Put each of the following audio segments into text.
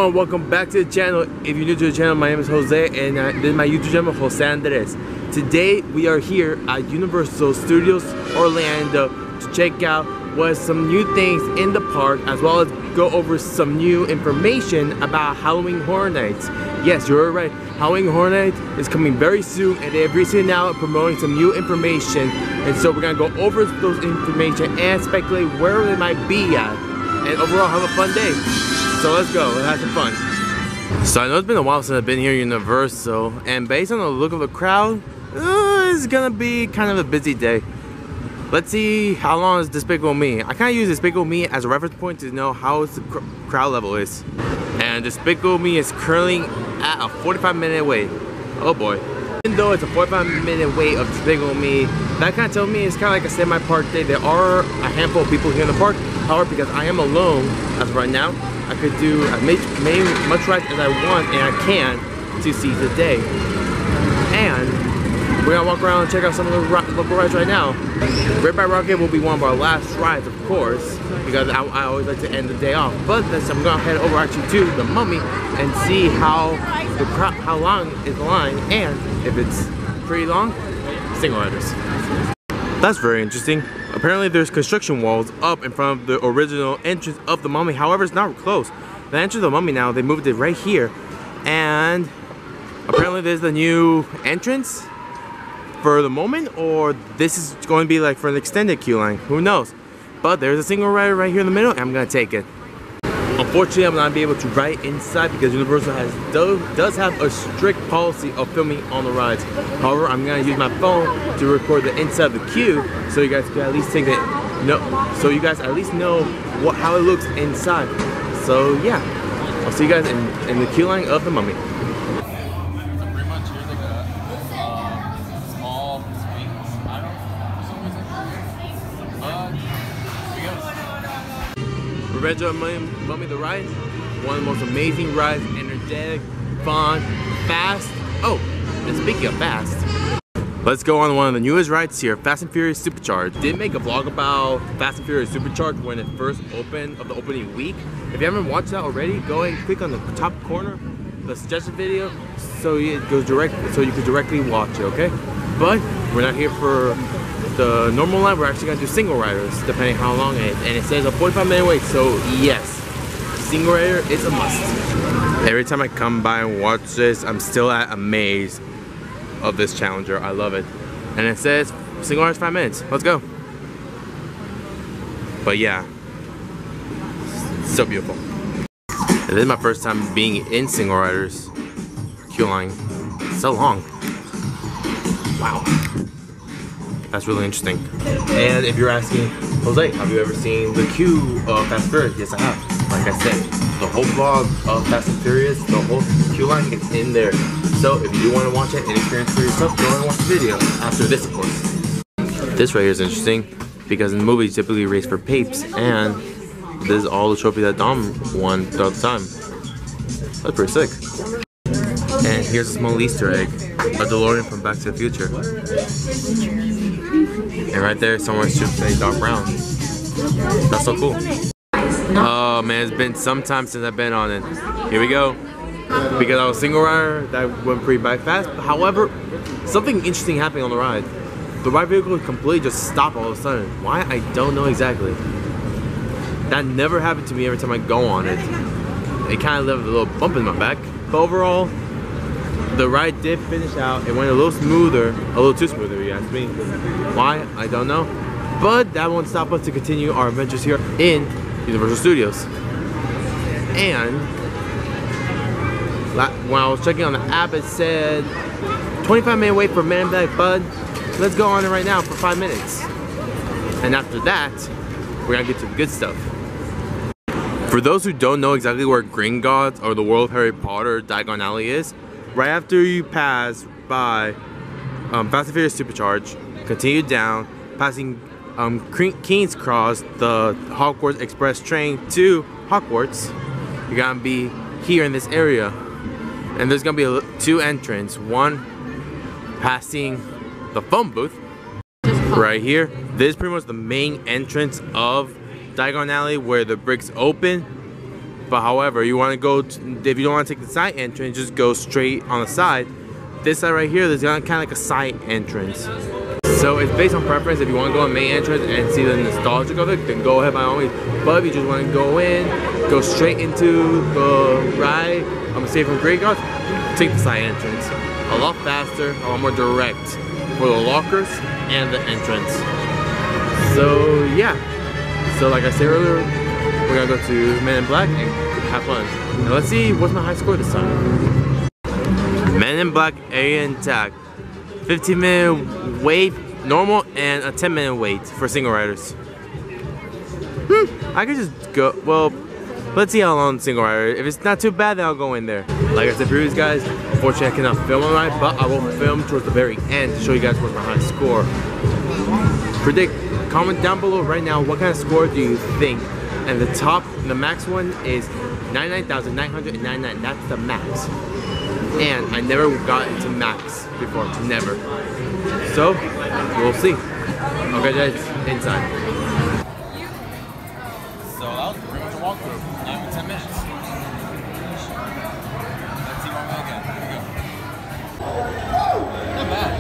everyone, welcome back to the channel. If you're new to the channel, my name is Jose and this is my YouTube channel, Jose Andres. Today we are here at Universal Studios Orlando to check out what some new things in the park, as well as go over some new information about Halloween Horror Nights. Yes, you're right, Halloween Horror Nights is coming very soon and they have recently now promoting some new information, and so we're gonna go over those information and speculate where they might be at, and overall have a fun day. So let's go, let's have some fun. So I know it's been a while since I've been here at Universal, and based on the look of the crowd, it's gonna be kind of a busy day. Let's see how long is Despicable Me. I kind of use Despicable Me as a reference point to know how the crowd level is. And Despicable Me is currently at a 45-minute wait. Oh boy. Even though it's a 45-minute wait of Despicable Me, that kind of tells me it's kind of like a semi-park day. There are a handful of people here in the park. However, because I am alone as of right now, I could do as much rides as I want and I can to seize the day. And we're gonna walk around and check out some of the local rides right now. Red by Rocket will be one of our last rides, of course, because I always like to end the day off. But this, I'm gonna head over actually to the Mummy and see how long is the line, and if it's pretty long, single riders. That's very interesting. Apparently there's construction walls up in front of the original entrance of the Mummy. However, it's not close. The entrance of the Mummy now, they moved it right here. And apparently there's the new entrance for the moment, or this is going to be like for an extended queue line. Who knows? But there's a single rider right here in the middle and I'm going to take it. Unfortunately, I'm not be able to ride inside because Universal does have a strict policy of filming on the rides. However, I'm gonna use my phone to record the inside of the queue, so you guys can at least take it. So you guys at least know how it looks inside. So yeah, I'll see you guys in the queue line of the Mummy. Revenge of the Mummy the ride, one of the most amazing rides, energetic, fun, fast. Oh, and speaking of fast, let's go on one of the newest rides here, Fast and Furious Supercharged. Did make a vlog about Fast and Furious Supercharged when it first opened of the opening week. If you haven't watched that already, go ahead and click on the top corner, the suggested video, so it goes direct, so you can directly watch it, okay? But we're not here for the normal line, we're actually gonna do single riders, depending how long it is. And it says a 45-minute wait, so yes, single rider is a must. Every time I come by and watch this, I'm still amazed of this Challenger. I love it. And it says single riders 5 minutes. Let's go. But yeah, so beautiful. And this is my first time being in single riders queue line. So long. Wow. That's really interesting. And if you're asking, Jose, have you ever seen the queue of Fast and Furious? Yes, I have. Like I said, the whole vlog of Fast and Furious, the whole queue line is in there. So if you do want to watch it and experience for yourself, go and watch the video after this, of course. This right here is interesting because in the movie you typically race for papes, and this is all the trophy that Dom won throughout the time. That's pretty sick. And here's a small Easter egg, a DeLorean from Back to the Future. And right there, somewhere should say Doc Brown. That's so cool. Oh man, it's been some time since I've been on it. Here we go. Because I was single rider, that went pretty fast. However, something interesting happened on the ride. The ride vehicle completely just stopped all of a sudden. Why? I don't know exactly. That never happened to me every time I go on it. It kind of left a little bump in my back. But overall, the ride did finish out. It went a little smoother, a little too smoother, you ask me. Why? I don't know. But that won't stop us to continue our adventures here in Universal Studios. And when I was checking on the app, it said 25-minute wait for Man in Black, bud. Let's go on it right now for 5 minutes. And after that, we're gonna get to the good stuff. For those who don't know exactly where Gringotts or the World of Harry Potter Diagon Alley is, right after you pass by Fast and Furious Supercharged, continue down, passing King's Cross, the Hogwarts Express train to Hogwarts, you're gonna be here in this area. And there's gonna be two entrances, one passing the phone booth right here. This is pretty much the main entrance of Diagon Alley, where the bricks open But however, you want to go, if you don't want to take the side entrance, just go straight on the side. This side right here, there's kind of like a side entrance. So it's based on preference. If you want to go on main entrance and see the nostalgic of it, then go ahead by all means. But if you just want to go in, go straight into the ride, I'm gonna say from Great Gods, take the side entrance. A lot faster, a lot more direct for the lockers and the entrance. So yeah. So like I said earlier, we're gonna go to Men in Black and have fun. Now let's see what's my high score this time. Men in Black Alien Tag. 15-minute wait normal and a 10-minute wait for single riders. I could just go, well, let's see how long single rider. If it's not too bad, then I'll go in there. Like I said previous guys, unfortunately I cannot film on ride, but I will film towards the very end to show you guys what's my high score. Comment down below right now, what kind of score do you think? And the max one is 99,999. That's the max. And I never got into max before, never. So, we'll see. Okay guys, inside. So that was pretty much a walkthrough, not even 10 minutes. Let's see one more again, here we go. Not bad.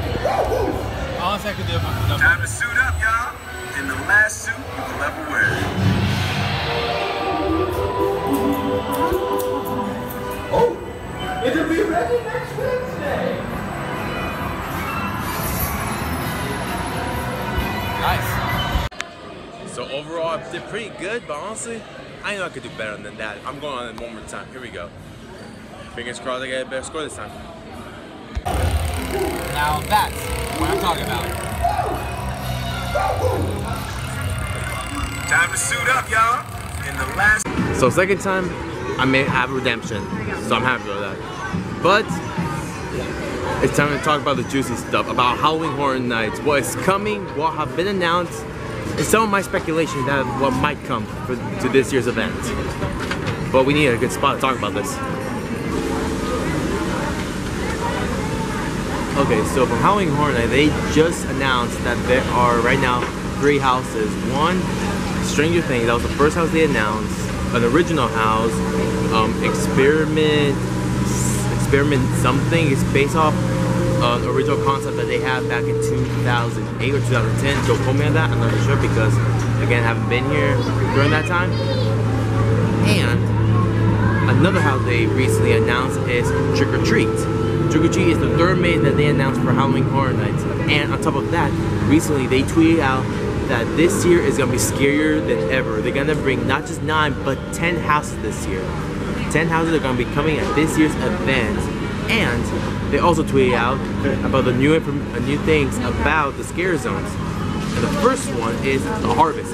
Honestly, I could do it. Time to suit up, y'all. In the last suit you will ever wear. Oh, it'll be ready next Wednesday. Nice. So overall, I did pretty good, but honestly, I know I could do better than that. I'm going on it one more time. Here we go. Fingers crossed I get a better score this time. Now that's what I'm talking about. Time to suit up, y'all. In the last. So second time, I may have redemption. So I'm happy with that. But it's time to talk about the juicy stuff, about Halloween Horror Nights, what is coming, what have been announced, and some of my speculation that what might come to this year's event. But we need a good spot to talk about this. Okay, so from Halloween Horror Night, they just announced that there are right now 3 houses. One, Stranger Things, that was the first house they announced. An original house, Experiment something. It's based off an original concept that they had back in 2008 or 2010. Don't quote me on that, I'm not sure because, again, I haven't been here during that time. And another house they recently announced is Trick or Treat. Trick or Treat is the 3rd main that they announced for Halloween Horror Nights. And on top of that, recently they tweeted out that this year is gonna be scarier than ever. They're gonna bring not just 9, but 10 houses this year. 10 houses are gonna be coming at this year's event. And they also tweeted out about the new things about the scare zones. And the first one is the Harvest.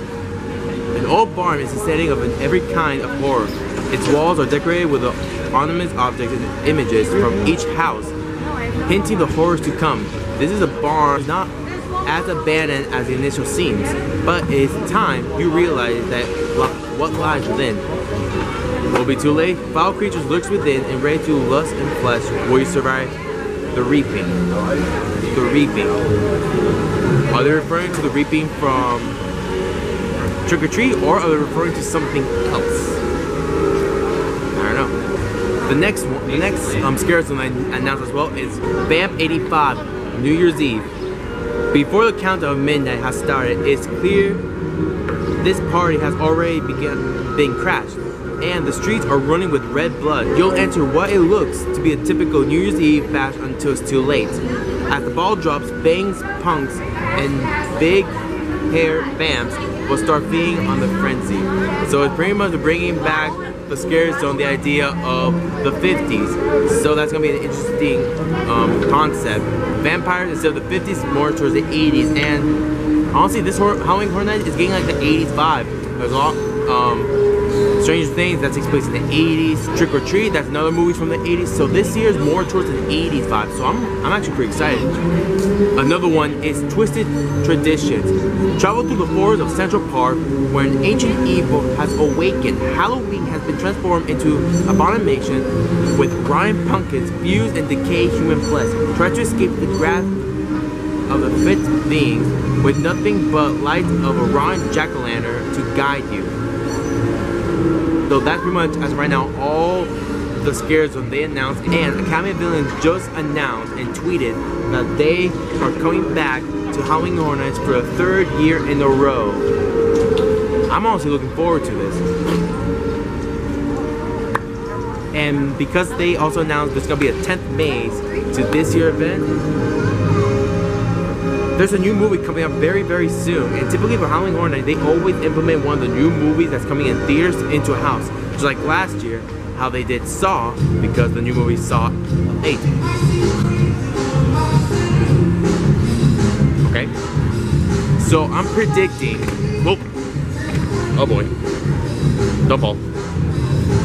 An old barn is the setting of every kind of horror. Its walls are decorated with ornaments, objects, and images from each house, hinting the horrors to come. This is a barn not as abandoned as the initial seems, but it's time you realize that what lies within. Will be too late. Foul creatures lurks within and ready to lust and flesh. Will you survive the reaping? The reaping. Are they referring to the reaping from Trick or Treat, or are they referring to something else? I don't know. The next scare zone I announced as well is Vamp 85, New Year's Eve. Before the countdown of midnight has started, it's clear this party has already been crashed, and the streets are running with red blood. You'll enter what it looks to be a typical New Year's Eve bash until it's too late. As the ball drops, bangs, punks, and big hair vamps will start feeding on the frenzy. So it's pretty much bringing back the scare zone, the idea of the 50s. So that's gonna be an interesting concept. Vampires instead of the 50s, more towards the 80s. And honestly, this Halloween Horror Night is getting like the 80s vibe. There's a lot Stranger Things that takes place in the 80s. Trick or Treat, that's another movie from the 80s. So this year is more towards an 80s vibe. So I'm actually pretty excited. Another one is Twisted Traditions. Travel through the forests of Central Park where an ancient evil has awakened. Halloween has been transformed into abomination with rotting pumpkins, fused and decayed human flesh. Try to escape the grasp of the fit beings with nothing but light of a rotten jack-o'-lantern to guide you. So that's pretty much, as of right now, all the scares that they announced. And Academy of Villains just announced and tweeted that they are coming back to Halloween Horror Nights for a 3rd year in a row. I'm honestly looking forward to this. And because they also announced there's gonna be a 10th maze to this year event, there's a new movie coming up very, very soon. And typically for Halloween Horror Nights, they always implement one of the new movies that's coming in theaters into a house. Just like last year, how they did Saw, because the new movie Saw 8. Okay? So I'm predicting, oh boy, don't fall.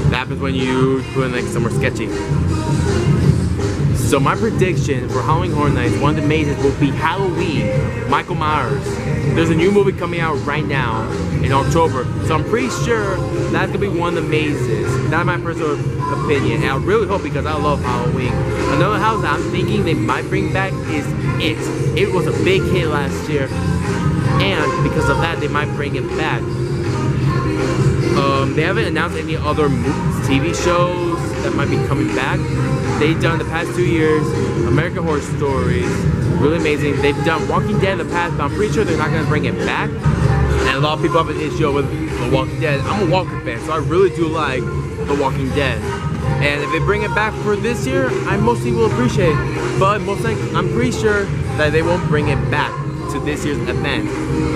That happens when you put in like somewhere sketchy. So my prediction for Halloween Horror Nights, one of the mazes will be Halloween, Michael Myers. There's a new movie coming out right now in October, so I'm pretty sure that's gonna be one of the mazes. That's my personal opinion, and I really hope, because I love Halloween. Another house that I'm thinking they might bring back is It. It was a big hit last year, and because of that, they might bring it back. They haven't announced any other TV shows that might be coming back. They've done the past 2 years American Horror Stories, really amazing. They've done Walking Dead in the past, but I'm pretty sure they're not gonna bring it back. And a lot of people have an issue with The Walking Dead. I'm a Walker fan, so I really do like The Walking Dead. And if they bring it back for this year, I mostly will appreciate it. But most likely, I'm pretty sure that they won't bring it back to this year's event.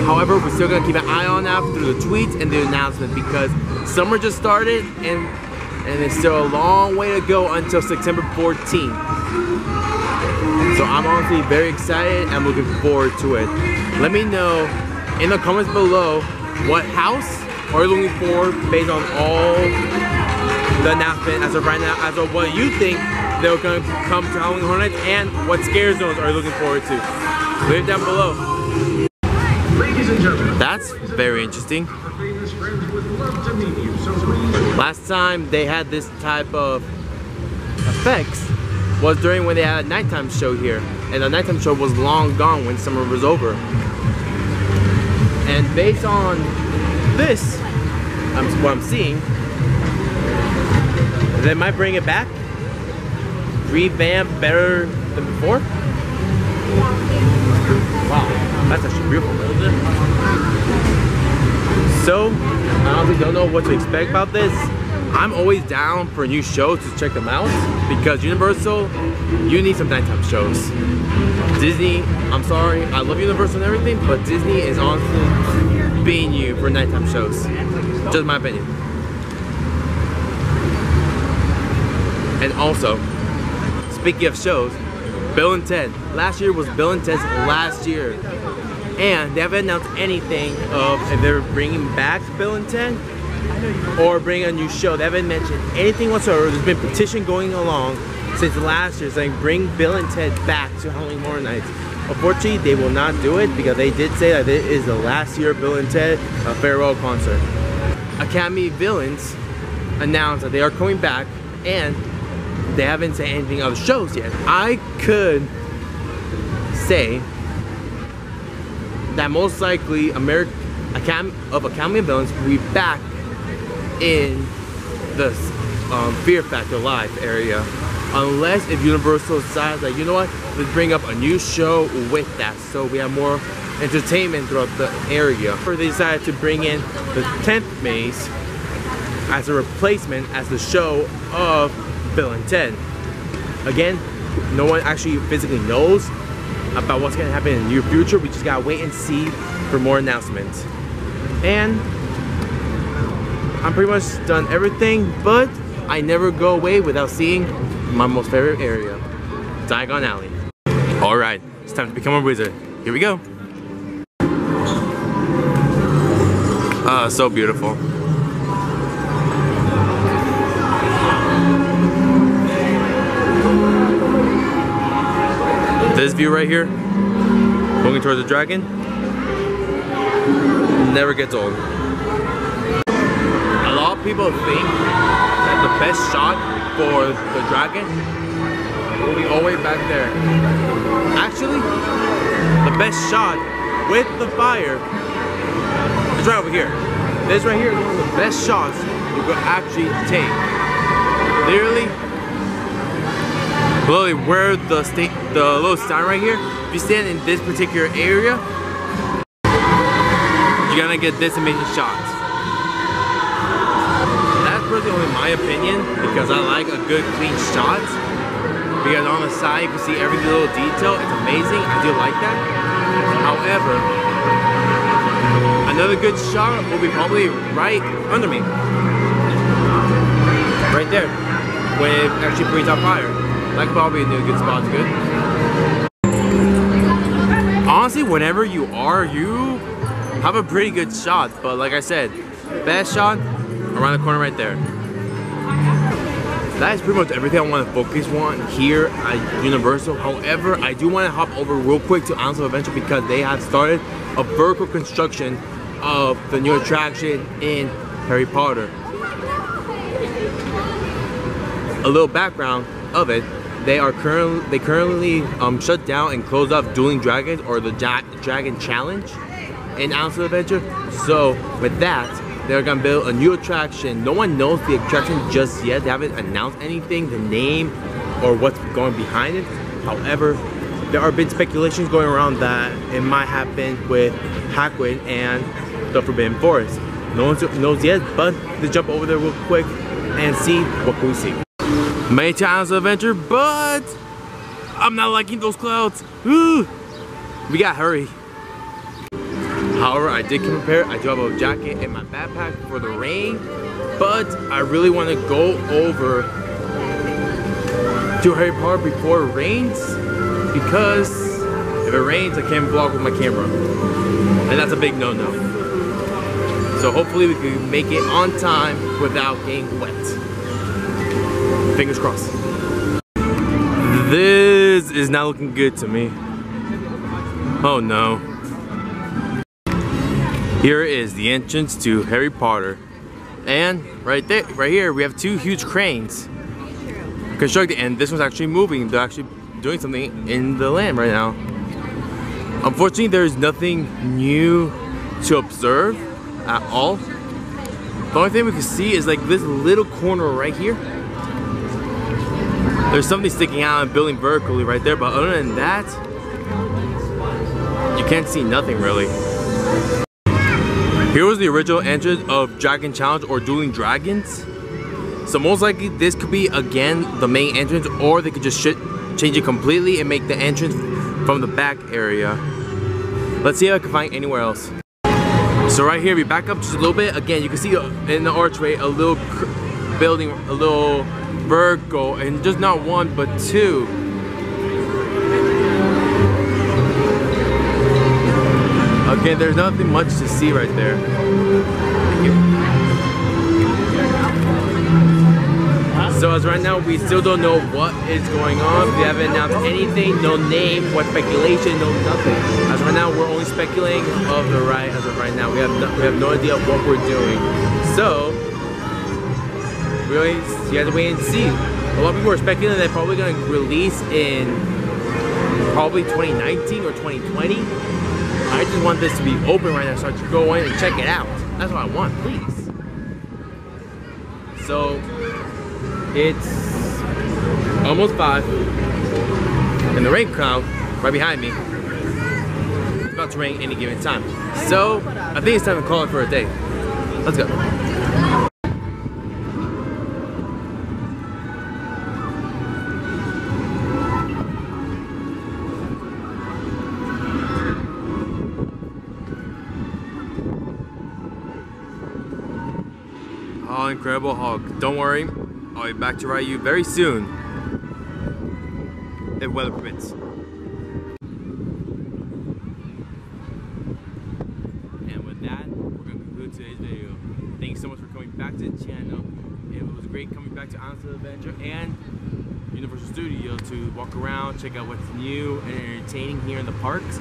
However, we're still gonna keep an eye on that through the tweets and the announcement, because summer just started and it's still a long way to go until September 14th. So I'm honestly very excited and looking forward to it. Let me know in the comments below what house are you looking for based on all the announcement as of right now, as of what you think they're going to come to Halloween Horror Nights, and what scare zones are you looking forward to. Leave it down below. Ladies and gentlemen, that's very interesting. Last time they had this type of effects was during when they had a nighttime show here, and the nighttime show was long gone when summer was over. And based on this, what I'm seeing, they might bring it back, revamp better than before. Wow, that's actually beautiful. So, I honestly don't know what to expect about this. I'm always down for new shows to check them out, because Universal, you need some nighttime shows. Disney, I'm sorry, I love Universal and everything, but Disney is honestly being you for nighttime shows. Just my opinion. And also, speaking of shows, Bill and Ted. Last year was Bill and Ted's last year. And they haven't announced anything of if they're bringing back Bill and Ted or bring a new show. They haven't mentioned anything whatsoever. There's been a petition going along since last year saying bring Bill and Ted back to Halloween Horror Nights. Unfortunately, they will not do it because they did say that it is the last year of Bill and Ted, a farewell concert. Academy Villains announced that they are coming back, and they haven't said anything of shows yet. I could say that most likely Academy of Villains will be back in the Fear Factor Live area, unless if Universal decides that, you know what, let's bring up a new show with that so we have more entertainment throughout the area. Or they decided to bring in the 10th maze as a replacement as the show of Bill and Ted. Again, no one actually physically knows about what's going to happen in the near future. We just gotta wait and see for more announcements. And I'm pretty much done everything, but I never go away without seeing my most favorite area, Diagon Alley. Alright, it's time to become a wizard. Here we go. So beautiful. This view right here, looking towards the dragon, never gets old. A lot of people think that the best shot for the dragon will be all the way back there. Actually, the best shot with the fire is right over here. This right here is one of the best shots you could actually take. Literally where the little sign right here, if you stand in this particular area, you're gonna get this amazing shot. That's personally only my opinion, because I like a good clean shot. Because on the side you can see every little detail. It's amazing. I do like that. However, another good shot will be probably right under me. Right there. When it actually breathes out fire. That could probably be a good spot. Good. Honestly, whenever you have a pretty good shot. But like I said, best shot around the corner right there. That is pretty much everything I want to focus on here at Universal. However, I do want to hop over real quick to Islands of Adventure because they have started a vertical construction of the new attraction in Harry Potter. A little background of it: they currently shut down and closed off Dueling Dragons, or the Dragon Challenge, in Islands of Adventure. So with that, they're gonna build a new attraction. No one knows the attraction just yet. They haven't announced anything, the name, or what's going behind it. However, there have been speculations going around that it might happen with Hagrid and the Forbidden Forest. No one knows yet, but let's jump over there real quick and see what can we see. Many times of Adventure, but I'm not liking those clouds. Ooh, we gotta hurry. However, I did come prepared. I do have a jacket and my backpack for the rain, but I really want to go over to Harry Potter before it rains, because if it rains, I can't vlog with my camera, and that's a big no-no. So hopefully we can make it on time without getting wet. Fingers crossed. This is not looking good to me. Oh no. Here is the entrance to Harry Potter. And right here, we have two huge cranes constructed, and this one's actually moving. They're actually doing something in the land right now. Unfortunately, there's nothing new to observe at all. The only thing we can see is like this little corner right here. There's something sticking out and building vertically right there, but other than that, you can't see nothing really. Here was the original entrance of Dragon Challenge, or Dueling Dragons. So most likely this could be again the main entrance, or they could just change it completely and make the entrance from the back area. Let's see if I can find anywhere else. So right here, we back up just a little bit. Again, you can see in the archway a little building, a little vertical, and just not one but two. Okay, there's nothing much to see right there. So as right now, we still don't know what is going on. We haven't announced anything, no name, what speculation, no nothing. As right now, we're only speculating of the ride as of right now. We have no idea of what we're doing. So, you have to wait and see. A lot of people are speculating they're probably going to release in probably 2019 or 2020. I just want this to be open right now so I can go in and check it out. That's what I want, please. So, it's almost 5, and the rain cloud right behind me. It's about to rain any given time. So, I think it's time to call it for a day. Let's go. Oh, Incredible Hulk. Don't worry, I'll be back to ride you very soon, if weather permits. And with that, we're going to conclude today's video. Thanks so much for coming back to the channel. It was great coming back to Islands of Adventure and Universal Studios to walk around, check out what's new and entertaining here in the parks.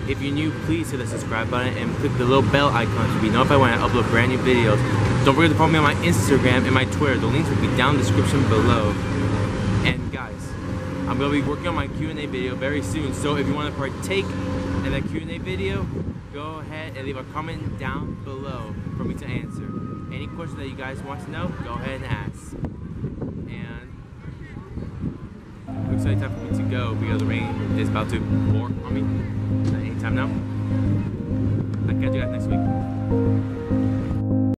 If you're new, please hit the subscribe button and click the little bell icon to be notified when I upload brand new videos. Don't forget to follow me on my Instagram and my Twitter. The links will be down in the description below. And guys, I'm going to be working on my Q&A video very soon. So if you want to partake in that Q&A video, go ahead and leave a comment down below for me to answer any questions questions that you guys want to know, go ahead and ask. And looks like time for me to go because the rain is about to pour on me anytime now. I'll catch you guys next week.